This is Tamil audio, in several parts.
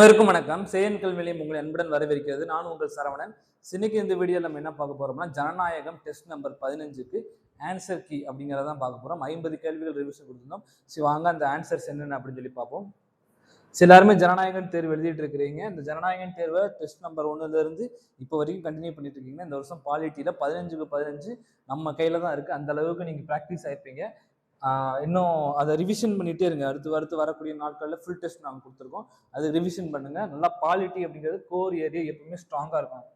அனைவருக்கும் வணக்கம். செயன் கல்வியிலையும் உங்களை அன்புடன் வரவேற்கிறது. நான் உங்கள் சரவணன். இன்னைக்கு இந்த வீடியோவில் நம்ம என்ன பார்க்க போறோம்னா, ஜனநாயகம் டெஸ்ட் நம்பர் 15க்கு ஆன்சர் கீ அப்படிங்கிறதான் பார்க்க போறோம். 50 கேள்விகள் ரிவிஷன் கொடுத்துருந்தோம். சரி, வாங்க அந்த ஆன்சர்ஸ் என்னென்ன அப்படின்னு சொல்லி பார்ப்போம். எல்லாருமே ஜனநாயகன் தேர்வு எழுதிட்டு இருக்கிறீங்க. இந்த ஜனநாயகன் தேர்வை டெஸ்ட் நம்பர் 1ல இருந்து இப்போ வரைக்கும் கண்டினியூ பண்ணிட்டு இருக்கீங்க. இந்த வருஷம் பாலிட்டியில 15க்கு 15 நம்ம கையில தான் இருக்கு. அந்த அளவுக்கு நீங்க ப்ராக்டிஸ் ஆயிருப்பீங்க. இன்னும் அதை ரிவிஷன் பண்ணிட்டே இருங்க. அடுத்து வரக்கூடிய நாட்களில் ஃபுல் டெஸ்ட் நாங்கள் கொடுத்துருக்கோம். அது ரிவிஷன் பண்ணுங்க. நல்லா பாலிட்டி அப்படிங்கிறது கோர் ஏரியா எப்பவுமே ஸ்ட்ராங்கா இருக்கும்.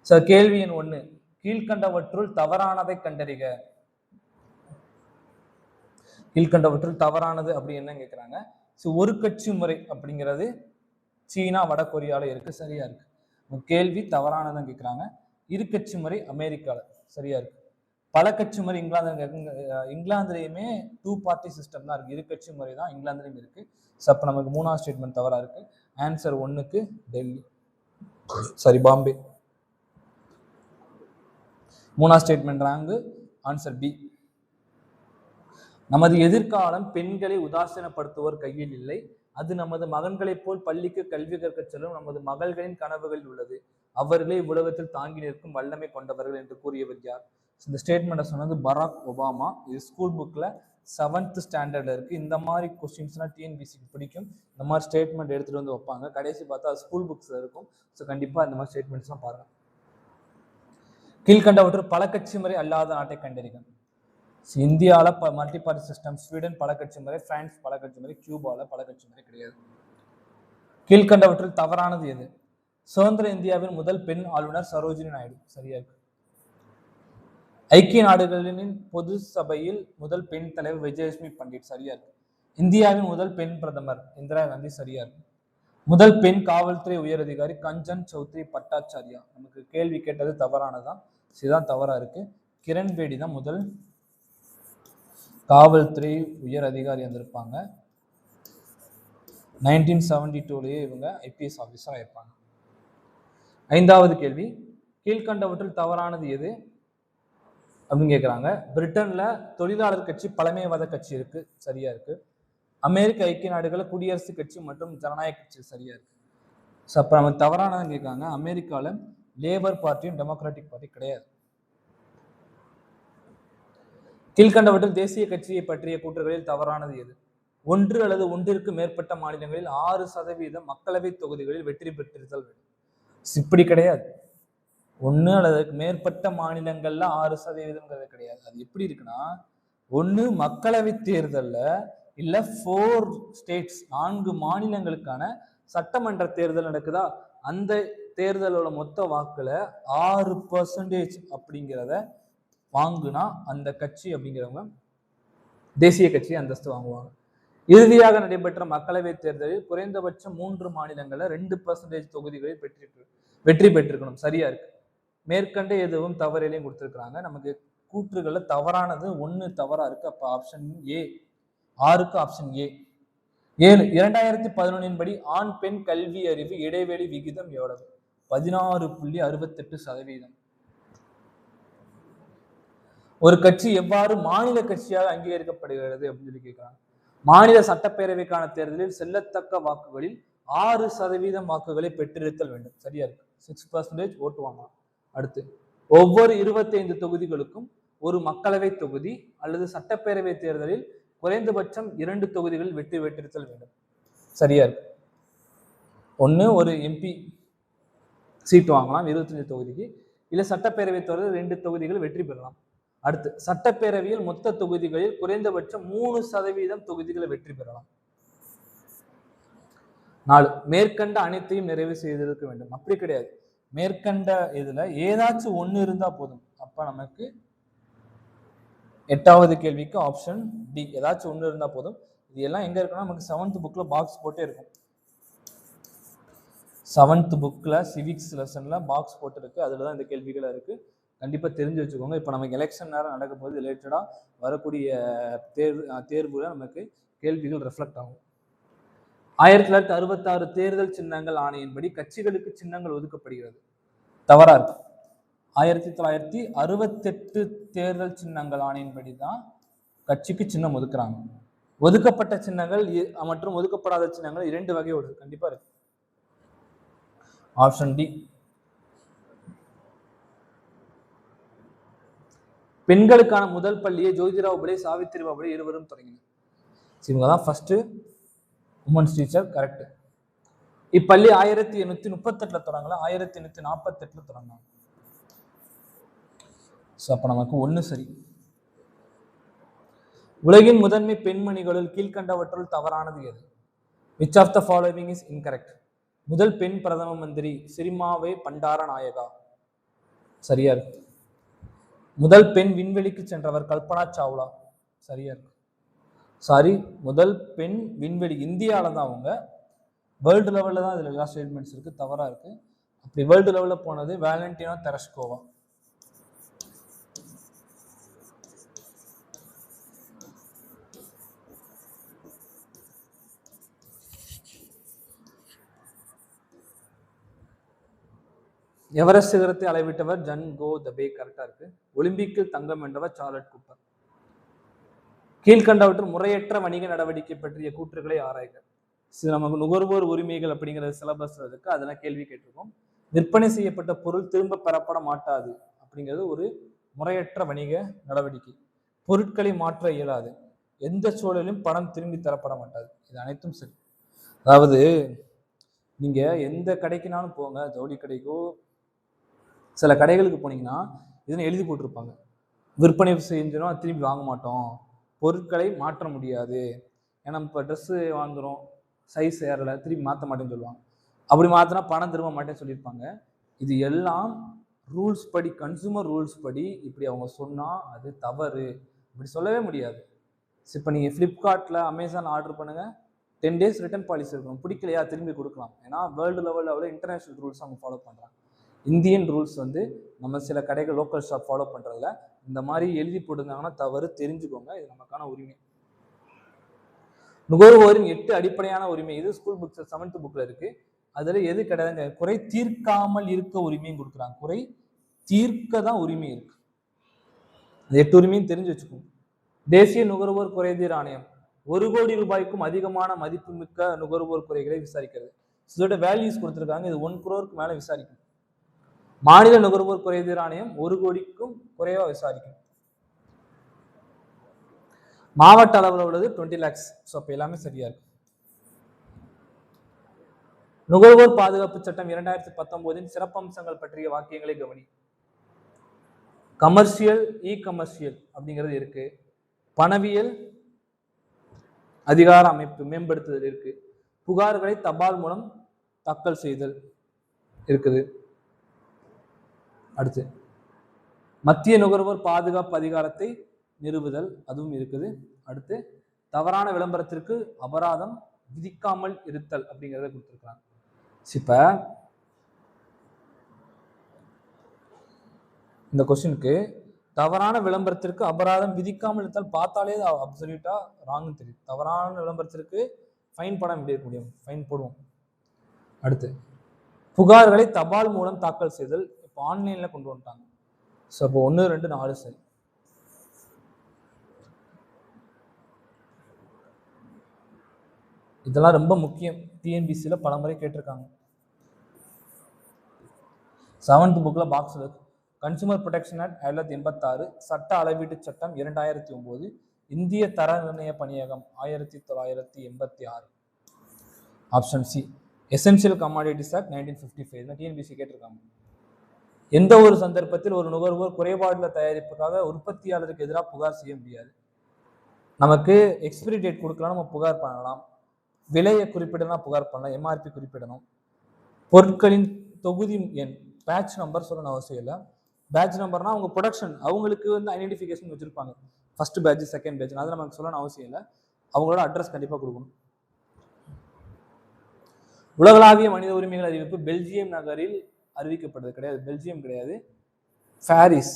சார், கேள்வி எண் 1, கீழ்கண்டவற்றுள் தவறானதை கண்டறிக. கீழ்கண்டவற்றுள் தவறானது அப்படி என்ன கேட்குறாங்க. ஒரு கட்சி முறை அப்படிங்கிறது சீனா வடகொரியால இருக்கு, சரியா இருக்கு. கேள்வி தவறானதான் கேட்குறாங்க. இரு கட்சி முறை அமெரிக்கால சரியா இருக்கு. பல கட்சி முறை இங்கிலாந்துலையுமே 2 பார்ட்டி சிஸ்டம் தான் இருக்கு. இரு கட்சி முறை தான் இங்கிலாந்துலையும் இருக்கு. அப்ப நமக்கு 3ஆவது ஸ்டேட்மெண்ட் தவறா இருக்கு. ஆன்சர் 1க்கு டெல்லி, பாம்பே. 3ஆவது ஸ்டேட்மெண்ட் ராங்கு. Answer B. நமது எதிர்காலம் பெண்களை உதாசீனப்படுத்துவோர் கையில் இல்லை. அது நமது மகன்களைப் போல் பள்ளிக்கு கல்வி கற்க செல்லும் நமது மகள்களின் கனவுகளில் உள்ளது. அவர்களே உலகத்தில் தாங்கி நிற்கும் வல்லமை கொண்டவர்கள் என்று கூறியவர் யார்? இந்த ஸ்டேட்மெண்ட்டை சொன்னது பராக் ஒபாமா. இது ஸ்கூல் புக்ல 7th ஸ்டாண்டர்ட்ல இருக்கு. இந்த மாதிரி கொஸ்டின்ஸ்லாம் டிஎன்பிசிக்கு பிடிக்கும். இந்த மாதிரி ஸ்டேட்மெண்ட் எடுத்துட்டு வந்து வைப்பாங்க. கடைசி பார்த்தா ஸ்கூல் புக்ஸ்ல இருக்கும். ஸோ கண்டிப்பா இந்த மாதிரி ஸ்டேட்மெண்ட்ஸ்லாம் பாருங்க. கீழ்கண்டவற்று பல கட்சி முறை அல்லாத நாட்டை கண்டறிக. இந்தியால மல்டி பார்ட்டி சிஸ்டம், ஸ்வீடன் பல கட்சி முறை, பிரான்ஸ் பல கட்சி முறை, கியூபால பல கட்சி முறை கிடையாது. கீழ்கண்டவற்றில் தவறானது எது? சுதந்திர இந்தியாவின் முதல் பெண் ஆளுநர் சரோஜினி நாயுடு, சரியா இருக்கு. ஐக்கிய நாடுகளின் பொது சபையில் முதல் பெண் தலைவர் விஜயலட்சுமி பண்டிட், சரியா இருக்கு. இந்தியாவின் முதல் பெண் பிரதமர் இந்திரா காந்தி, சரியா இருக்கு. முதல் பெண் காவல்துறை உயர் அதிகாரி கஞ்சன் சௌத்ரி பட்டாச்சாரியா. நமக்கு கேள்வி கேட்டது தவறானதான், இதுதான் தவறா இருக்கு. கிரண் பேடி தான் முதல் காவல்துறை உயர் அதிகாரி வந்திருப்பாங்க. 1972லயே இவங்க ஐபிஎஸ் ஆபீசரா இருப்பாங்க. 5வது கேள்வி, கீழ்கண்டவற்றில் தவறானது எது அப்படின்னு கேட்குறாங்க. பிரிட்டன்ல தொழிலாளர் கட்சி பழமைவாத கட்சி இருக்கு, சரியா இருக்கு. அமெரிக்க ஐக்கிய நாடுகள் குடியரசு கட்சி மற்றும் ஜனநாயக கட்சி, சரியா இருக்கு. அப்ப நம்ம தவறானதுன்னு கேட்காங்க. அமெரிக்கால லேபர் பார்ட்டியும் டெமோக்ராட்டிக் பார்ட்டி கிடையாது. கீழ்கண்டவற்றில் தேசிய கட்சியை பற்றிய கூற்றுகளில் தவறானது எது? 1 அல்லது 1ற்கு மேற்பட்ட மாநிலங்களில் 6% மக்களவை தொகுதிகளில் வெற்றி பெற்றிருத்தல் வேண்டும். இப்படி கிடையாது. 1 அல்லது மேற்பட்ட மாநிலங்கள்ல 6% கிடையாது. அது எப்படி இருக்குன்னா, 1 மக்களவை தேர்தல்ல இல்ல 4 ஸ்டேட்ஸ் 4 மாநிலங்களுக்கான சட்டமன்ற தேர்தல் நடக்குதா, அந்த தேர்தலோட மொத்த வாக்குல 6% அப்படிங்கிறத வாங்குனா அந்த கட்சி அப்படிங்கிறவங்க தேசிய கட்சி அந்தஸ்து வாங்குவாங்க. இறுதியாக நடைபெற்ற மக்களவை தேர்தலில் குறைந்தபட்சம் 3 மாநிலங்கள்ல 2% தொகுதிகளில் வெற்றி பெற்றிருக்கணும், சரியா இருக்கு. மேற்கண்ட எதுவும் தவறிலையும் கொடுத்திருக்கிறாங்க. நமக்கு கூற்றுகள்ல தவறானது 1 தவறா இருக்கு. அப்ப ஆப்ஷன் ஏ, 6க்கு ஆப்ஷன் ஏ. 7, 2011 படி ஆண் பெண் கல்வி அறிவு இடைவெளி விகிதம் எவ்வளவு? 16.68%. ஒரு கட்சி எவ்வாறு மாநில கட்சியாக அங்கீகரிக்கப்படுகிறது அப்படின்னு சொல்லி கேட்கிறாங்க. மாநில சட்டப்பேரவைக்கான தேர்தலில் செல்லத்தக்க வாக்குகளில் 6% வாக்குகளை பெற்றிருத்தல் வேண்டும், சரியா இருக்கு. 6% ஓட்டு வாங்கலாம். அடுத்து, ஒவ்வொரு 25 தொகுதிகளுக்கும் ஒரு மக்களவை தொகுதி அல்லது சட்டப்பேரவை தேர்தலில் குறைந்தபட்சம் 2 தொகுதிகளில் வெற்றி பெற்றிருத்தல் வேண்டும், சரியா இருக்கு. 1 ஒரு எம்பி சீட்டு வாங்கலாம் 25 தொகுதிக்கு, இல்ல சட்டப்பேரவை தேர்தலில் 2 தொகுதிகள் வெற்றி பெறலாம். அடுத்து, சட்டப்பேரவையில் மொத்த தொகுதிகளில் குறைந்தபட்சம் 3% தொகுதிகளை வெற்றி பெறலாம். 4, மேற்கண்ட அனைத்தையும் நிறைவு செய்திருக்க வேண்டும். அப்படி கிடையாது. மேற்கண்ட இதுல ஏதாச்சும் 1 இருந்தா போதும். அப்ப நமக்கு 8வது கேள்விக்கு ஆப்ஷன் டி, ஏதாச்சும் 1 இருந்தா போதும். இது எல்லாம் எங்க இருக்குன்னா, நமக்கு 7th புக்ல பாக்ஸ் போட்டே இருக்கும். 7th புக்ல சிவிக்ஸ் லெசன்ல பாக்ஸ் போட்டு இருக்கு. அதுலதான் இந்த கேள்விகள் இருக்கு. கண்டிப்பா தெரிஞ்சு வச்சுக்கோங்க. இப்ப நமக்கு எலெக்ஷன் நேரம் நடக்கும் போது ரிலேட்டடா வரக்கூடிய தேர்வுல நமக்கு கேள்விகள் ரிஃப்ளெக்ட் ஆகும். 1966 தேர்தல் சின்னங்கள் ஆணையின்படி கட்சிகளுக்கு சின்னங்கள் ஒதுக்கப்படுகிறது, தவறா இருக்கு. 1968 தேர்தல் சின்னங்கள் ஆணையின்படி தான் கட்சிக்கு சின்னம் ஒதுக்குறாங்க. ஒதுக்கப்பட்ட சின்னங்கள் மற்றும் ஒதுக்கப்படாத சின்னங்கள் 2 வகை வருது, கண்டிப்பா இருக்கு. Option D. பெண்களுக்கான முதல் பள்ளியை ஜோதிராவ் புலே, சாவித்திரிபாய் புலே இருவரும் தொடங்கினர். இவங்க தான் ஃபர்ஸ்ட் உமன்ஸ் டீச்சர். கரெக்ட். இப்பள்ளி 1838 தொடங்கல, 1848 தொடங்கினாங்க. அப்ப நமக்கு ஒண்ணு சரி. உலகின் முதன்மை பெண்மணிகளுள் கீழ்கண்டவற்றுள் தவறானது எது? Which of the following is incorrect? முதல் பெண் பிரதம மந்திரி சிரிமாவே பண்டார நாயகா. சரியா இருக்கு. முதல் பெண் விண்வெளிக்கு சென்றவர் கல்பனா சாவ்லா. சரியா இருக்கு. சாரி, முதல் பெண் விண்வெளி இந்தியாவில தான், அவங்க வேர்ல்டு லெவல்ல தான் இதுல எல்லா ஸ்டேட்மெண்ட்ஸ் இருக்கு, தவறா இருக்கு. அப்படி வேர்ல்டு லெவல்ல போனது வேலண்டினா தெரஸ்கோவா. எவரெஸ்ட் சிகரத்தை அளவிட்டவர் ஜன் கோ தபே. கரெக்டா இருக்கு. ஒலிம்பிக்கில் தங்கம் வென்றவர் சார்லட் கூப்பர். கீழ்கண்டவற்றில் முறையற்ற வணிக நடவடிக்கை பற்றிய கூற்றுகளை ஆராய்க. நமக்கு நுகர்வோர் உரிமைகள் அப்படிங்கிற சிலபஸ் இருக்கு, அதெல்லாம் கேள்வி கேட்டிருக்கோம். விற்பனை செய்யப்பட்ட பொருள் திரும்ப பெறப்பட மாட்டாது அப்படிங்கிறது ஒரு முறையற்ற வணிக நடவடிக்கை. பொருட்களை மாற்ற இயலாது. எந்த சூழலிலும் பணம் திரும்பி தரப்பட மாட்டாது. இது அனைத்தும் சரி. அதாவது நீங்க எந்த கடைக்குனாலும் போங்க, ஜவுளி கடைக்கோ சில கடைகளுக்கு போனீங்கன்னா இதுன்னு எழுதி போட்டிருப்பாங்க, விற்பனை செஞ்சோம் திரும்பி வாங்க மாட்டோம், பொருட்களை மாற்ற முடியாது. ஏன்னா இப்போ ட்ரெஸ்ஸு வாங்குறோம், சைஸ் ஏறலை, திரும்பி மாற்ற மாட்டேன்னு சொல்லுவாங்க. அப்படி மாற்றினா பணம் திரும்ப மாட்டேன்னு சொல்லியிருப்பாங்க. இது எல்லாம் ரூல்ஸ் படி, கன்சூமர் ரூல்ஸ் படி இப்படி அவங்க சொன்னால் அது தவறு. இப்படி சொல்லவே முடியாது. இப்போ நீங்கள் ஃப்ளிப்கார்ட்டில், அமேசான் ஆர்டர் பண்ணுங்கள், 10 days ரிட்டர்ன் பாலிசி இருக்கணும். பிடிக்கலையா திரும்பி கொடுக்கலாம். ஏன்னா வேர்ல்டு லெவலில் இன்டர்நேஷனல் ரூல்ஸ் அவங்க ஃபாலோ பண்ணுறாங்க. இந்தியன் ரூல்ஸ் நம்ம சில கடைகள் லோக்கல் ஷாப் ஃபாலோ பண்ணுறதில்ல. இந்த மாதிரி எழுதி போட்டுருந்தாங்கன்னா தவறு, தெரிஞ்சுக்கோங்க. இது நமக்கான உரிமை. நுகர்வோரின் 8 அடிப்படையான உரிமை, இது ஸ்கூல் புக்ஸ் 7th புக்ல இருக்கு. அதுல எது கிடையாதுங்க, குறை தீர்க்காமல் இருக்க உரிமையும் கொடுக்குறாங்க. குறை தீர்க்க தான் உரிமை இருக்கு. 8 உரிமையும் தெரிஞ்சு வச்சுக்கோங்க. தேசிய நுகர்வோர் குறைதீர் ஆணையம் 1 கோடி ரூபாய்க்கும் அதிகமான மதிப்புமிக்க நுகர்வோர் குறைகளை விசாரிக்கிறது. இதோட வேல்யூஸ் கொடுத்துருக்காங்க. இது 1 crore மேல விசாரிக்கும். மாநில நுகர்வோர் குறைதீர் ஆணையம் 1 கோடிக்கும் குறைவா விசாரிக்கும். மாவட்ட அளவில் உள்ளது 20 lakhs. ஸோ அப்போ எல்லாமே சரியா இருக்கு. நுகர்வோர் பாதுகாப்பு சட்டம் 2019 சிறப்பம்சங்கள் பற்றிய வாக்கியங்களை கவனி. கமர்ஷியல், இ கமர்ஷியல் அப்படிங்கிறது இருக்கு. பணவியல் அதிகார அமைப்பு மேம்படுத்துதல் இருக்கு. புகார்களை தபால் மூலம் தாக்கல் செய்தல் இருக்குது. அடுத்து மத்திய நுகர்வோர் பாதுகாப்பு அதிகாரத்தை நிறுவுதல், அதுவும் இருக்குது. அடுத்து தவறான விளம்பரத்திற்கு அபராதம் விதிக்காமல் இருத்தல் அப்படிங்கிறத கொடுத்துருக்காங்க. இப்ப இந்த கொஸ்டினுக்கு தவறான விளம்பரத்திற்கு அபராதம் விதிக்காமல் இருத்தல் பார்த்தாலே அப்சல்யூட்டா ராங்னு தெரியும். தவறான விளம்பரத்திற்கு ஃபைன் போட முடியும், ஃபைன் போடுவோம். அடுத்து புகார்களை தபால் மூலம் தாக்கல் செய்தல் இப்போ ஆன்லைன்ல கொண்டு வந்துட்டாங்க. ஸோ அப்போ 1, 2, 4 சரி. இதெல்லாம் ரொம்ப முக்கியம். டிஎன்பிசியில பல முறை கேட்டிருக்காங்க. 7th புக்ல பாக்ஸ்ல கன்சூமர் ப்ரொடெக்ஷன் ஆக்ட் 1986, சட்ட அளவீட்டு சட்டம் 2009, இந்திய தர நிர்ணய பணியகம் 1986. Option C essential commodities act 1955 TNPSC கேட்டிருக்காங்க. எந்த ஒரு சந்தர்ப்பத்தில் ஒரு நுகர்வோர் குறைபாடுள்ள தயாரிப்புக்காக உற்பத்தியாளருக்கு எதிராக புகார் செய்ய முடியாது. நமக்கு எக்ஸ்பிரி டேட் கொடுக்கலாம், நம்ம புகார் பண்ணலாம். விலையை குறிப்பிடலாம், புகார் பண்ணலாம். எம்ஆர்பி குறிப்பிடணும். பொருட்களின் தொகுதி எண், பேட்ச் நம்பர் சொல்லணும் அவசியம் இல்லை. பேட்ச் நம்பர்னா அவங்க ப்ரொடக்ஷன், அவங்களுக்கு ஐடென்டிஃபிகேஷன் வச்சிருப்பாங்க. ஃபர்ஸ்ட் பேட்ச், செகண்ட் பேட்ச், அதை நமக்கு சொல்லணும் அவசியம் இல்லை. அவங்களோட அட்ரஸ் கண்டிப்பாக கொடுக்கணும். உலகளாவிய மனித உரிமைகள் அறிவிப்பு பெல்ஜியம் நகரில் அறிவிக்கப்பட்டது கிடையாது. பெல்ஜியம் கிடையாது, பாரிஸ்.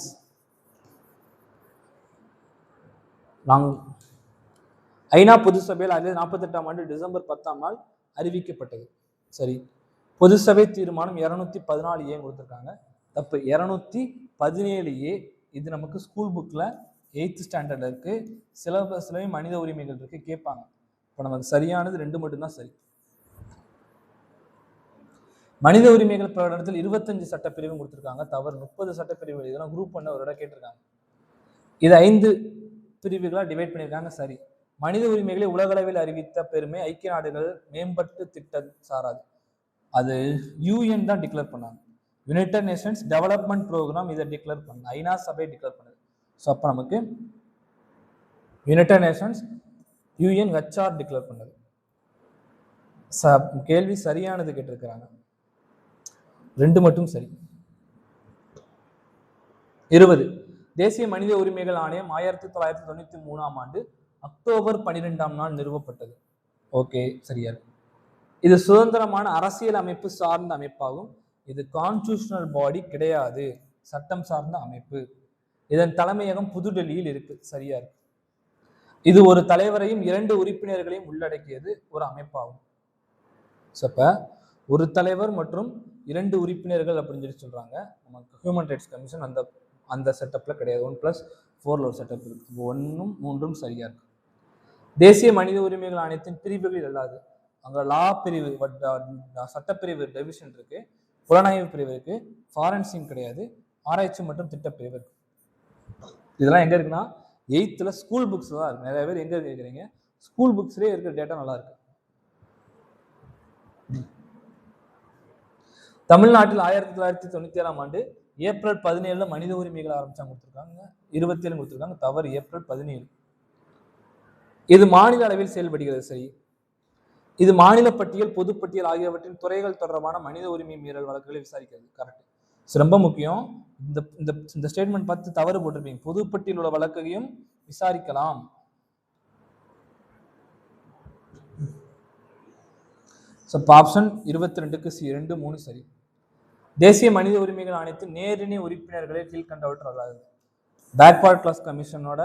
ஐநா பொது சபையில் 1948ஆம் ஆண்டு டிசம்பர் 10ஆம் நாள் அறிவிக்கப்பட்டது. சரி. பொது சபை தீர்மானம் 214 ஏன் கொடுத்துருக்காங்க? தப்பு. 217 இது நமக்கு ஸ்கூல் புக்ல 8th ஸ்டாண்டர்ட்ல இருக்கு. சிலபஸ்லயும் மனித உரிமைகள் இருக்கு, கேட்பாங்க. இப்போ நமக்கு சரியானது 2 மட்டும்தான் சரி. மனித உரிமைகள் பிரகடனத்தில் 25 சட்டப்பிரிவு கொடுத்திருக்காங்க, தவறு. 30 சட்டப்பிரிவுகள். இதெல்லாம் குரூப் 1 ஒரு கேட்டிருக்காங்க. இது 5 பிரிவுகளா டிவைட் பண்ணியிருக்காங்க, சரி. மனித உரிமைகளை உலகளவில் அறிவித்த பெருமை ஐக்கிய நாடுகள் மேம்பட்டு திட்டம் சாராது. அது யூஎன் தான் டிக்ளேர் பண்ணாங்க. யுனைடெட் நேஷன்ஸ் டெவலப்மெண்ட் ப்ரோக்ராம் இதை டிக்ளேர் பண்ணு, ஐநா சபை டிக்ளேர் பண்ணுது. ஸோ அப்போ நமக்கு யுனைடெட் நேஷன்ஸ் யூஎன்ஹெச்ஆர் டிக்ளேர் பண்ணது. கேள்வி சரியானது கேட்டிருக்கிறாங்க, 2 மட்டும் சரி. 20 தேசிய மனித உரிமைகள் ஆணையம் 1993ஆம் ஆண்டு அக்டோபர் 12ஆம் நாள் நிறுவப்பட்டது. ஓகே, சரியா. இது சுதந்திரமான அரசியல் அமைப்பு சார்ந்த அமைப்பாகும். இது கான்ஸ்டிடியூஷனல் பாடி கிடையாது, சட்டம் சார்ந்த அமைப்பு. இதன் தலைமையகம் புதுடெல்லியில் இருக்கு, சரியா இருக்கு. இது ஒரு தலைவரையும் 2 உறுப்பினர்களையும் உள்ளடக்கியது ஒரு அமைப்பாகும். அப்ப ஒரு தலைவர் மற்றும் 2 உறுப்பினர்கள் அப்படின்னு சொல்லி சொல்றாங்க. நமக்கு ஹியூமன் ரைட்ஸ் கமிஷன் அந்த செட்டப்ல கிடையாது. 1+4 ஒரு செட்டப் இருக்கு. 1ம் 3ம் சரியா இருக்கு. தேசிய மனித உரிமைகள் ஆணையத்தின் பிரிவுகள் இல்லாது, அங்க லா பிரிவு, சட்டப்பிரிவு டிவிஷன் இருக்கு, புலனாய்வு பிரிவு இருக்கு, ஃபாரன்சிக் கிடையாது, ஆராய்ச்சி மற்றும் திட்டப்பிரிவு இருக்கு. இதெல்லாம் எங்க இருக்குன்னா 8th ஸ்கூல் புக்ஸ் தான் இருக்கு. நிறைய பேர் எங்க கேட்குறீங்க, ஸ்கூல் புக்ஸ்லயே இருக்கிற டேட்டா நல்லா இருக்கு. தமிழ்நாட்டில் 1997ஆம் ஆண்டு ஏப்ரல் 17 மனித உரிமைகள் ஆரம்பிச்சாங்க கொடுத்துருக்காங்க, 27 கொடுத்துருக்காங்க, தவறு. ஏப்ரல் 17. இது மாநில அளவில் செயல்படுகிறது, சரி. இது மாநில பட்டியல், பொதுப்பட்டியல் ஆகியவற்றின் துறைகள் தொடர்பான மனித உரிமை மீறல் வழக்குகளை விசாரிக்கிறது, கரெக்ட். ரொம்ப முக்கியம். இந்த ஸ்டேட்மெண்ட் பார்த்து தவறு போட்டிருப்பீங்க. பொதுப்பட்டியல் உள்ள வழக்கையும் விசாரிக்கலாம். ஆப்ஷன் 22க்கு சி, 2, 3 சரி. தேசிய மனித உரிமைகள் ஆணையத்தின் நேரடி உறுப்பினர்களை கீழ்கண்டவற்றை அல்லாது. பேக்வர்ட் கிளாஸ் கமிஷனோட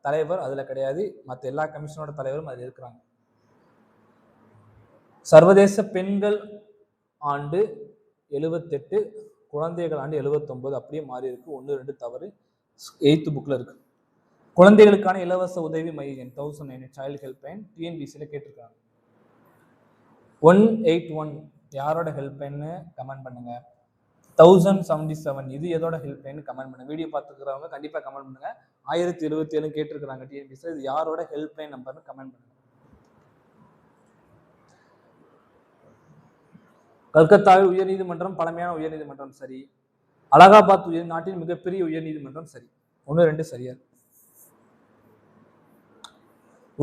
தலைவர் அதுல கிடையாது, மற்ற எல்லா கமிஷனோட தலைவரும் அதுல இருக்கிறாங்க. சர்வதேச பெண்கள் ஆண்டு 78, குழந்தைகள் ஆண்டு 79 அப்படியே மாறி இருக்கு. 1, 2 தவறு. 8th புக்ல இருக்கு. குழந்தைகளுக்கான இலவச உதவி மையம் 1009 சைல்டு ஹெல்ப்லைன் டிஎன்பிசியில கேட்டிருக்காங்க. 181 யாரோட ஹெல்ப்லைன்னு கமெண்ட் பண்ணுங்க. 1077 இது எதோட ஹெல்ப்லைன் கமெண்ட் பண்ணுங்க. வீடியோ பார்த்துக்கிறவங்க கண்டிப்பா கமெண்ட் பண்ணுங்க. 1077 கேட்டிருக்கிறாங்க டிஎன்பிசி, இது யாரோட ஹெல்ப்லைன் நம்பர்னு கமெண்ட் பண்ணுங்க. கல்கத்தாவில் உயர்நீதிமன்றம் பழமையான உயர்நீதிமன்றம், சரி. அலகாபாத் நாட்டின் மிகப்பெரிய உயர்நீதிமன்றம், சரி. 1, 2 சரியா.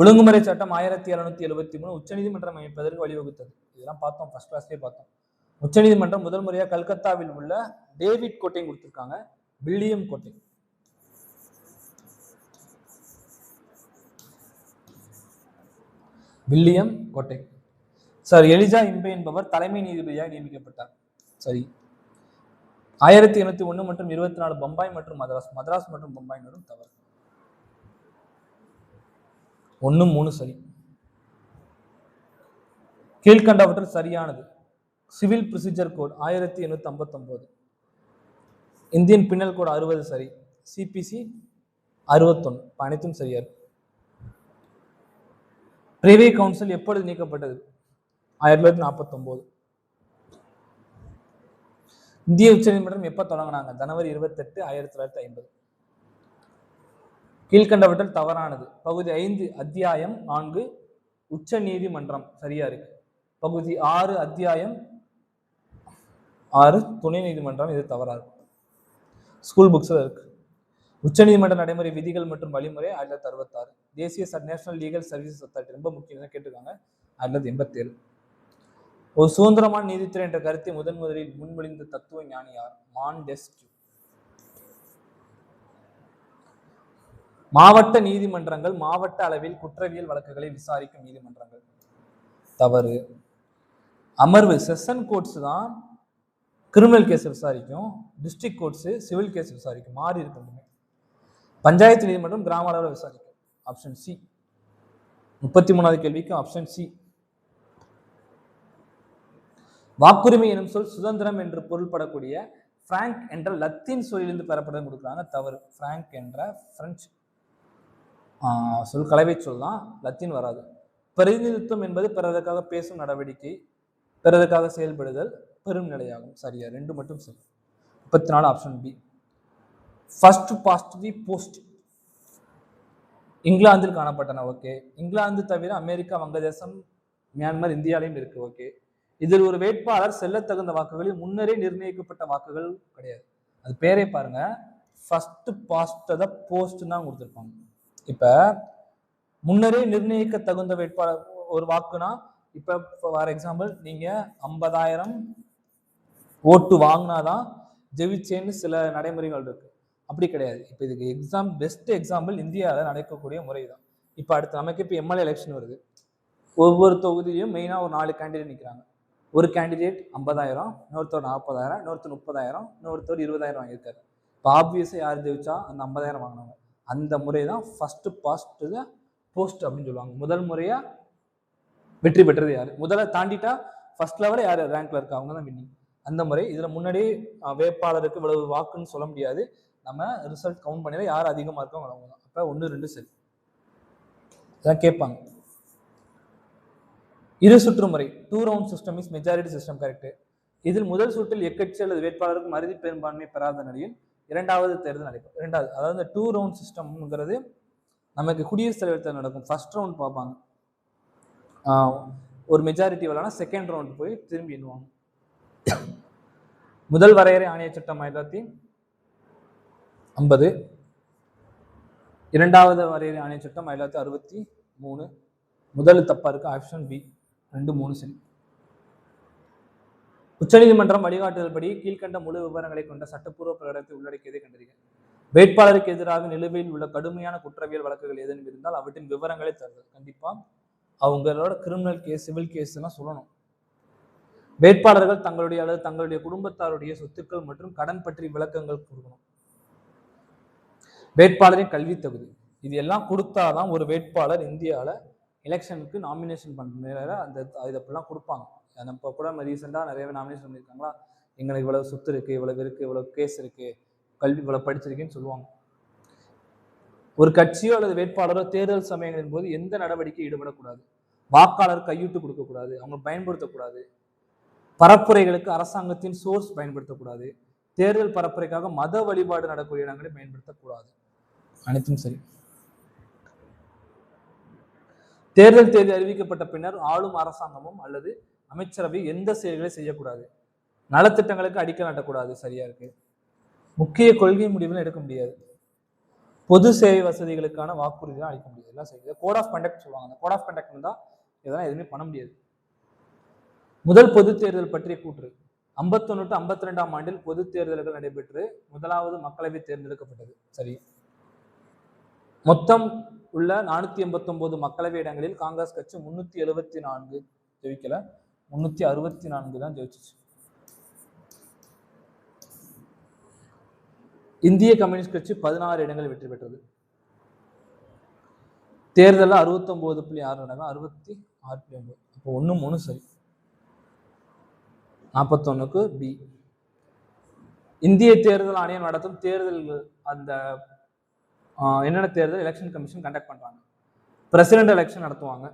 ஒழுங்குமுறை சட்டம் 1773 உச்சநீதிமன்றம் அமைப்பதற்கு வழிவகுத்தது. இதெல்லாம் பார்த்தோம், ஃபர்ஸ்ட் கிளாஸ்லயே பார்த்தோம். உச்சநீதிமன்றம் முதல் முறையாக கல்கத்தாவில் உள்ள டேவிட் கோட்டை கொடுத்திருக்காங்க, வில்லியம் கோட்டை. வில்லியம் கோட்டை. சார் எலிஜா இம்பே என்பவர் தலைமை நீதிபதியாக நியமிக்கப்பட்டார், சரி. 1801 மற்றும் 24 பம்பாய் மற்றும் மதராஸ் மற்றும் பம்பாய் வரும், தவறு. 1, 3 சரி. கீழ்கண்டவற்றில் சரியானது. Civil procedure code 1859, Indian penal code 60 சரி, சிபிசி 61, அனைத்தும் சரியா இருக்கு. பிரிவி கவுன்சில் எப்பொழுது நீக்கப்பட்டது? 1949. இந்திய உச்சநீதிமன்றம் எப்ப தொடங்கினாங்க? ஜனவரி 28, 1950. கீழ்கண்டவற்றில் தவறானது. பகுதி 5 அத்தியாயம் 4 உச்ச நீதிமன்றம் சரியா இருக்கு. பகுதி 6 அத்தியாயம் 6 துணை நீதிமன்றம், இது தவறாது. ஸ்கூல் புக்ஸ்ல இருக்கு. உச்சநீதிமன்ற நடைமுறை விதிகள் மற்றும் வழிமுறை 1966. தேசிய நேஷனல் லீகல் சர்வீசஸ் அத்தாரிட்டி ரொம்ப முக்கியம் கேட்டிருக்காங்க, 1987. ஒரு சுதந்திரமான நீதித்துறை என்ற கருத்தை முதலில் முன்மொழிந்த தத்துவ ஞானி யார்? மாண்டெஸ்கியூ. மாவட்ட நீதிமன்றங்கள் மாவட்ட அளவில் குற்றவியல் வழக்குகளை விசாரிக்கும் நீதிமன்றங்கள், தவறு. அமர்வு செஷன் கோர்ட்ஸ் தான் கிரிமினல் கேஸ் விசாரிக்கும், டிஸ்ட்ரிக்ட் கோர்ட்ஸ் சிவில் கேஸ் விசாரிக்கும், மாறி இருக்கு. பஞ்சாயத்து நீதிமன்றம் கிராம அளவில் விசாரிக்கும், ஆப்ஷன் சி. 33வது கேள்விக்கு ஆப்ஷன் சி. வாக்குரிமை எனும் சொல் சுதந்திரம் என்று பொருள்படக்கூடிய பிராங்க் என்ற லத்தீன் சொல்லிலிருந்து பெறப்படும் கொடுக்குறாங்க, தவறு. பிராங்க் என்ற பிரெஞ்சு சொல் கலவை சொல் தான், லத்தீன் வராது. பிரதிநிதித்துவம் என்பது பிறருக்காக பேசும் நடவடிக்கை, பிறருக்காக செயல்படுதல், பெரும் நிலையாகும். சரியா, 2 மட்டும் சரி. 34 option B. First past the post இங்கிலாந்தில் காணப்பட்டன. ஓகே. இங்கிலாந்து தவிர அமெரிக்கா, வங்கதேசம், மியான்மர், இந்தியாலையும் இருக்கு. ஓகே. இதில் ஒரு வேட்பாளர் செல்ல தகுந்த வாக்குகளில் முன்னரே நிர்ணயிக்கப்பட்ட வாக்குகள் கிடையாது. அது பேரே பாருங்க, ஃபர்ஸ்ட் பாஸ்ட் த போஸ்ட் தான் கொடுத்துருப்பாங்க. இப்ப முன்னரே நிர்ணயிக்க தகுந்த வேட்பாளர் ஒரு வாக்குனா, இப்ப ஃபார் எக்ஸாம்பிள் நீங்க 50,000 ஓட்டு வாங்கினாதான் ஜெயிச்சேன்னு சில நடைமுறைகள் இருக்கு. அப்படி கிடையாது. இப்ப இதுக்கு பெஸ்ட் எக்ஸாம்பிள் இந்தியாவில் நடக்கக்கூடிய முறை தான். இப்ப அடுத்து நமக்கு இப்ப எம்எல்ஏ எலெக்ஷன் வருது. ஒவ்வொரு தொகுதியிலும் மெயினா ஒரு 4 கேண்டிடேட் நிற்கிறாங்க. ஒரு கேண்டிடேட் 50,000, இன்னொருத்தர் 40,000, இன்னொருத்தர் 30,000, இன்னொருத்தர் 20,000 வாங்கியிருக்காரு. இப்போ ஆப்வியஸா யார் ஜெயிச்சா? அந்த 50,000 வாங்கினவங்க. அந்த முறை தான் ஃபர்ஸ்ட் பாஸ்ட் த போஸ்ட் அப்படின்னு சொல்லுவாங்க. முதல் முறையா வெற்றி பெற்றது யாரு? முதல்ல தாண்டிட்டா ஃபர்ஸ்ட் லெவலில் யார் ரேங்க்ல இருக்கா அவங்க தான் வின்னிங். அந்த முறை. இதுல முன்னாடி வேட்பாளருக்கு இவ்வளவு வாக்குன்னு சொல்ல முடியாது. நம்ம ரிசல்ட் கவுண்ட் பண்ணி யார் அதிகமா இருக்கோ அவங்க தான். அப்ப 1, 2 சரி. இதான் கேட்பாங்க. இரு சுற்று முறை 2 round system is majority system correct. இதில் முதல் சுற்றில் எக்கட்சி அல்லது வேட்பாளருக்கு மறுதி பெரும்பான்மை பெறாத நிலையில் இரண்டாவது தேர்தல் நடைபெறும். இரண்டாவது, அதாவது 2 ரவுண்ட் சிஸ்டம்ங்கிறது நமக்கு குடியரசுத் தலைவர் தேர்தல் நடக்கும். ஃபர்ஸ்ட் ரவுண்ட் பார்ப்பாங்க, ஒரு மெஜாரிட்டி வரலன்னா செகண்ட் ரவுண்ட் போய் திரும்பி எண்ணுவாங்க. முதல் வரையறை ஆணைய சட்டம் 1950, இரண்டாவது வரையறை ஆணைய சட்டம் 1963. முதல் தப்பா இருக்கு, ஆப்ஷன் பி. 2, 3 சரி. உச்சநீதிமன்றம் வழிகாட்டுதல் படி கீழ்கண்ட முழு விவரங்களை கொண்ட சட்டப்பூர்வ பிரகடனத்தை உள்ளடக்கியதை கண்டறிக. வேட்பாளருக்கு எதிராக நிலுவையில் உள்ள கடுமையான குற்றவியல் வழக்குகள் ஏதேனும் இருந்தால் அவற்றின் விவரங்களை தருதல். கண்டிப்பா அவங்களோட கிரிமினல் கேஸ், சிவில் கேஸ் எல்லாம் சொல்லணும். வேட்பாளர்கள் தங்களுடைய அல்லது தங்களுடைய குடும்பத்தாருடைய சொத்துக்கள் மற்றும் கடன் பற்றி விளக்கங்கள் கொடுக்கணும். வேட்பாளரின் கல்வி தகுதி, இது எல்லாம் கொடுத்தாதான் ஒரு வேட்பாளர் இந்தியாவில் எலெக்ஷனுக்கு நாமினேஷன் பண்ணுற அந்த இதெல்லாம் கொடுப்பாங்க. இப்போ கூட ரீசெண்டாக நிறையவே நாமினேஷன் பண்ணியிருக்காங்களா, எங்களுக்கு இவ்வளவு சொத்து இருக்கு, இவ்வளவு இருக்கு, இவ்வளவு கேஸ் இருக்கு, கல்வி இவ்வளவு படிச்சிருக்கேன்னு சொல்லுவாங்க. ஒரு கட்சியோ அல்லது வேட்பாளரோ தேர்தல் சமயங்களின் போது எந்த நடவடிக்கை ஈடுபடக்கூடாது. வாக்காளர் கையூட்டு கொடுக்கக்கூடாது, அவங்க பயன்படுத்தக்கூடாது. பரப்புரைகளுக்கு அரசாங்கத்தின் சோர்ஸ் பயன்படுத்தக்கூடாது. தேர்தல் பரப்புரைக்காக மத வழிபாடு நடக்கூடிய இடங்களை பயன்படுத்தக்கூடாது. அனைத்தும் சரி. தேர்தல் தேதி அறிவிக்கப்பட்ட பின்னர் ஆளும் அரசாங்கமும் அல்லது அமைச்சரவை எந்த செயல்களை செய்யக்கூடாது. நலத்திட்டங்களுக்கு அடிக்கல் நாட்டக்கூடாது. சரியா இருக்கு. முக்கிய கொள்கை முடிவுகள் எடுக்க முடியாது. பொது சேவை வசதிகளுக்கான வாக்குறுதிகள் அளிக்க முடியாது. எல்லாம் செய்யுது. கோட் ஆஃப் கண்டக்ட் சொல்லுவாங்க. அந்த கோட் ஆஃப் கண்டக்ட் இருந்தா இதெல்லாம் எதுவுமே பண்ண முடியாது. முதல் பொது தேர்தல் பற்றிய கூற்று 51 to 52 ஆண்டில் பொது தேர்தல்கள் நடைபெற்று முதலாவது மக்களவை தேர்ந்தெடுக்கப்பட்டது. சரி. மொத்தம் உள்ள 489 மக்களவை இடங்களில் காங்கிரஸ் கட்சி 374 ஜெயிக்கல, 364 தான் ஜெயிச்சிச்சு. இந்திய கம்யூனிஸ்ட் கட்சி 16 இடங்கள் வெற்றி பெற்றது. தேர்தலில் 69.6 நடக்கும், 66.9. அப்போ 1, 3 சரி. 41க்கு பி. இந்திய தேர்தல் ஆணையம் நடத்தும் தேர்தல்கள் அந்த என்னென்ன தேர்தல் எலெக்ஷன் கமிஷன் கண்டக்ட் பண்றாங்க. பிரசிடென்ட் எலெக்ஷன் நடத்துவாங்க,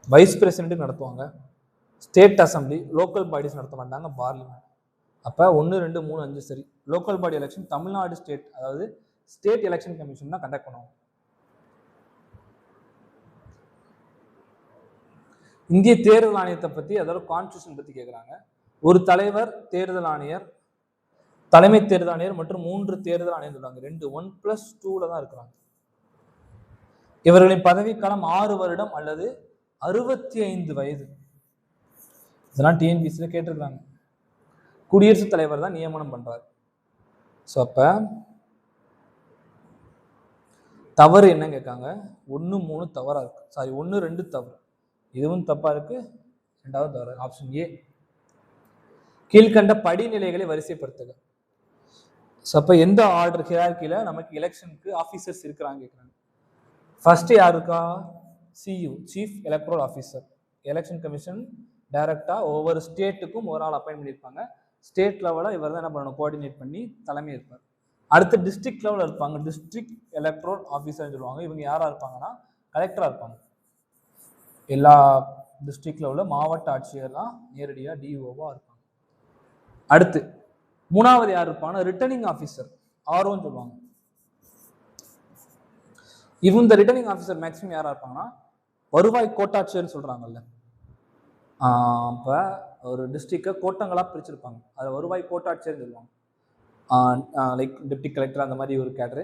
வைஸ் பிரசிடென்ட் நடத்துவாங்க, ஸ்டேட் அசம்பிளி, லோக்கல் பாடிஸ் நடத்த மாட்டாங்க, பார்லிமெண்ட். அப்ப 1, 2, 3, 5 சரி. Local body election Tamil Nadu state, அதாவது ஸ்டேட் எலெக்ஷன் கமிஷன் தான் கண்டக்ட் பண்ணுவாங்க. இந்திய தேர்தல் ஆணையத்தை பத்தி, அதோட கான்ஸ்டிடியூஷன் பத்தி கேட்கிறாங்க. ஒரு தலைவர், தேர்தல் ஆணையர், தலைமை தேர்தல் ஆணையர் மற்றும் 3 தேர்தல் ஆணையர் சொல்றாங்க. 2 1+2 தான் இருக்கிறாங்க. இவர்களின் பதவிக்காலம் 6 வருடம் அல்லது 65 வயது. இதெல்லாம் டிஎன்பிசில கேட்டிருக்காங்க. குடியரசுத் தலைவர் தான் நியமனம் பண்றாரு. ஸோ அப்ப தவறு என்ன கேட்காங்க? 1, 3 தவறா இருக்கு. சாரி, 1, 2 தவறு. இதுவும் தப்பா இருக்கு, 2வது தவறு. Option A. கீழ்கண்ட படிநிலைகளை வரிசைப்படுத்துக. அப்ப எந்த ஆர்டர் ஹியரார்கில நமக்கு எலெக்ஷனுக்கு ஆபீசர்ஸ் இருக்கிறாங்க கேட்கிறாங்க. ஃபர்ஸ்ட் யார் இருக்கா? CEO, chief electoral officer. Election commission டைரக்டா ஒவ்வொரு ஸ்டேட்டுக்கும் ஒரு ஆள் அப்பாயின்ட் பண்ணியிருப்பாங்க. ஸ்டேட் லெவலில் இவர் தான் என்ன பண்ணணும், கோஆர்டினேட் பண்ணி தலைமை இருப்பார். அடுத்து டிஸ்ட்ரிக்ட் லெவலில் இருப்பாங்க, டிஸ்ட்ரிக்ட் எலக்ட்ரல் ஆஃபீஸர்னு சொல்லுவாங்க. இவங்க யாரா இருப்பாங்கன்னா கலெக்டரா இருப்பாங்க. எல்லா டிஸ்ட்ரிக்ட் லெவலில் மாவட்ட ஆட்சியர்லாம் நேரடியாக டிஓவா இருப்பாங்க. அடுத்து மூணாவது யார் இருப்பாங்கன்னா ரிட்டர்னிங் ஆஃபீஸர், ஆர்ஓன்னு சொல்லுவாங்க. இந்த ரிட்டர்னிங் ஆஃபீஸர் மேக்ஸிமம் யாரா இருப்பாங்கன்னா வருவாய் கோட்டாட்சியர்னு சொல்றாங்கல்ல. இப்போ ஒரு டிஸ்ட்ரிக்டை கோட்டங்களா பிரிச்சிருப்பாங்க, அதில் வருவாய் கோட்டாட்சியர்னு சொல்லுவாங்க. லைக் டெப்டி கலெக்டர் அந்த மாதிரி ஒரு கேடரு,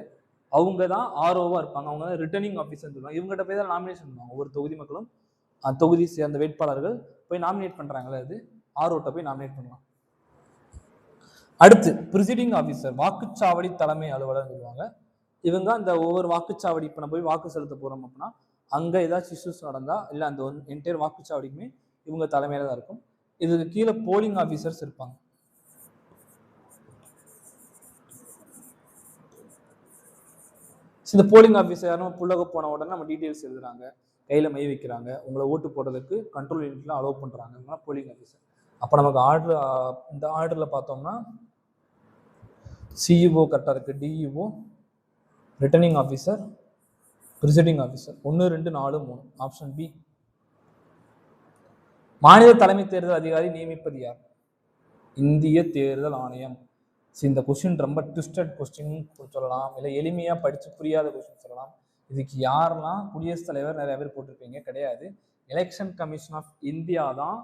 அவங்க தான் ஆர்ஓவா இருப்பாங்க. அவங்க தான் ரிட்டர்னிங் ஆஃபீஸர்னு சொல்லுவாங்க. இவங்ககிட்ட போய் தான் நாமினேஷன் பண்ணுவாங்க. ஒவ்வொரு தொகுதி மக்களும் தொகுதி சேர்ந்த வேட்பாளர்கள் போய் நாமினேட் பண்றாங்களே, அது ஆர்ஓட்ட போய் நாமினேட் பண்ணலாம். அடுத்து பிரிசைடிங் ஆஃபீஸர், வாக்குச்சாவடி தலைமை அலுவலர் சொல்லுவாங்க. இவங்க அந்த ஒவ்வொரு வாக்குச்சாவடி, இப்போ நம்ம போய் வாக்கு செலுத்த போறோம் அப்படின்னா அங்கே ஏதாச்சும் இஷ்யூஸ் நடந்தா இல்லை அந்த என்டையர் வாக்குச்சாவடிக்குமே இவங்க தலைமையில தான் இருக்கும். இதுக்கு கீழே போலிங் ஆஃபீஸர்ஸ் இருப்பாங்க. இந்த போலிங் ஆஃபீஸர் யாரும் புள்ளக போன உடனே நம்ம டீட்டெயில்ஸ் எழுதுறாங்க, கையில் மை வைக்கிறாங்க, உங்களை ஓட்டு போடுறதுக்கு கண்ட்ரோல் யூனிட்ல அலோவ் பண்ணுறாங்க, போலிங் ஆஃபீஸர். அப்போ நமக்கு ஆர்டர், இந்த ஆர்டரில் பார்த்தோம்னா சிஇஓ கரெக்டாக இருக்குது, DEO, returning officer, presiding officer. 1 2 4 3 option B. மாநில தலைமை தேர்தல் அதிகாரி நியமிப்பது யார்? இந்திய தேர்தல் ஆணையம். இந்த கொஸ்டின் ரொம்ப ட்விஸ்டட் கொஸ்டின் சொல்லலாம், இல்லை எளிமையாக படித்து புரியாத கொஸ்டின் சொல்லலாம். இதுக்கு யாரெல்லாம் குடியரசுத் தலைவர் நிறைய பேர் போட்டிருப்பீங்க, கிடையாது. எலெக்ஷன் கமிஷன் ஆஃப் இந்தியா தான்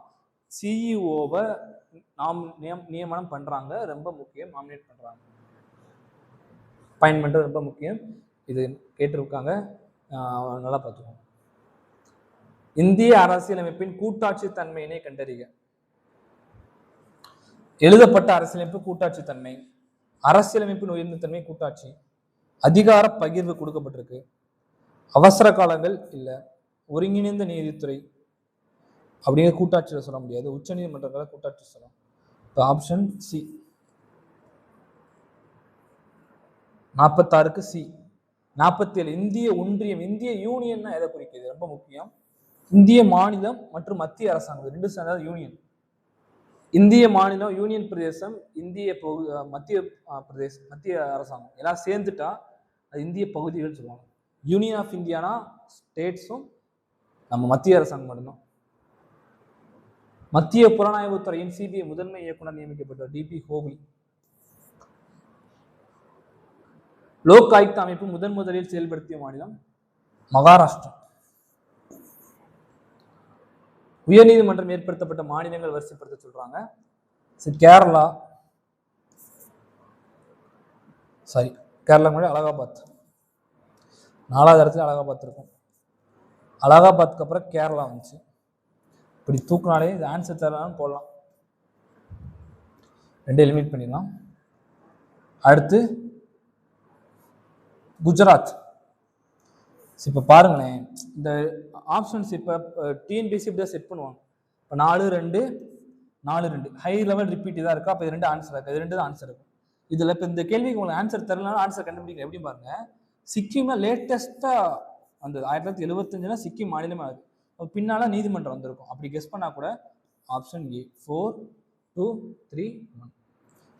சிஇஓவை நியமனம் பண்றாங்க. ரொம்ப முக்கியம், நாமினேட் பண்றாங்க, அப்பாயின்மெண்ட் ரொம்ப முக்கியம். இது கேட்டிருக்காங்க, நல்லா பார்த்துக்கோங்க. இந்திய அரசியலமைப்பின் கூட்டாட்சி தன்மையினை கண்டறிக. எழுதப்பட்ட அரசியலமைப்பு கூட்டாட்சி தன்மை, அரசியலமைப்பின் உயர்ந்த தன்மை கூட்டாட்சி, அதிகார பகிர்வு கொடுக்கப்பட்டிருக்கு, அவசர காலங்கள் இல்லை, ஒருங்கிணைந்த நீதித்துறை அப்படிங்கிற கூட்டாட்சியில் சொல்ல முடியாது, உச்ச நீதிமன்றங்களை கூட்டாட்சி சொல்லலாம். இப்போ ஆப்ஷன் சி 46க்கு சி. 47 இந்திய ஒன்றியம். இந்திய யூனியன் எதை குறிக்கிறது? ரொம்ப முக்கியம். இந்திய மாநிலம் மற்றும் மத்திய அரசாங்கம் ரெண்டு சேர்ந்தது யூனியன். இந்திய மாநிலம், யூனியன் பிரதேசம், இந்திய மத்திய பிரதேசம், மத்திய அரசாங்கம் எல்லாம் சேர்ந்துட்டா அது இந்திய பகுதிகள் சொல்லுவாங்க. யூனியன் ஆஃப் இந்தியானா ஸ்டேட்ஸும் நம்ம மத்திய அரசாங்கம் மட்டும்தான். மத்திய புலனாய்வுத்துறையின் சிபிஐ முதன்மை இயக்குனர் நியமிக்கப்பட்ட டிபி ஹோவி. லோக் ஆயுக்தா அமைப்பு முதலில் செயல்படுத்திய மாநிலம் மகாராஷ்டிரா. உயர்நீதிமன்றம் ஏற்படுத்தப்பட்ட மாநிலங்கள் வரிசைப்படுத்த சொல்றாங்க. கேரளா, சாரி கேரளா முன்னாடி அலகாபாத், 4வது இடத்துல அலகாபாத் இருக்கும். அலகாபாத்துக்கு அப்புறம் கேரளா வந்துச்சு. இப்படி தூக்குனாலே இது ஆன்சர் தரலாம்னு போடலாம், ரெண்டு எலிமினேட் பண்ணிடலாம். அடுத்து குஜராத். இப்போ பாருங்களேன், இந்த ஆப்ஷன்ஸ் இப்போ டிஎன்பிஎஸ்சி இப்படி தான் செட் பண்ணுவாங்க. இப்போ 4 2 4 2 ஹை லெவல் ரிப்பீட் தான் இருக்கா. அப்போ இது 2 ஆன்சர் இருக்கு, இது 2 தான் ஆன்சர் இருக்கும். இதில் இப்போ இந்த கேள்விக்கு உங்களுக்கு ஆன்சர் தரலாம், ஆன்சர் கண்டுபிடிக்க எப்படி பாருங்க. சிக்கிம்ல லேட்டஸ்டா அந்த 1975 சிக்கிம் மாநிலமே ஆகுது. பின்னால நீதிமன்றம் வந்திருக்கும். அப்படி கெஸ் பண்ணா கூட ஆப்ஷன் ஏ 4 2 3 1.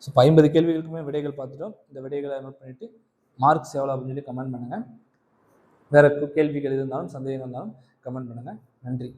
ஸோ 50 கேள்விகளுக்குமே விடைகள் பார்த்துட்டோம். இந்த விடைகளை நோட் பண்ணிட்டு மார்க்ஸ் எவ்வளோ அப்படின்னு சொல்லி கமெண்ட் பண்ணுங்க. வேற கேள்விகள் இருந்தாலும் சந்தேகம் இருந்தாலும் கமெண்ட் பண்ணுங்க. நன்றி.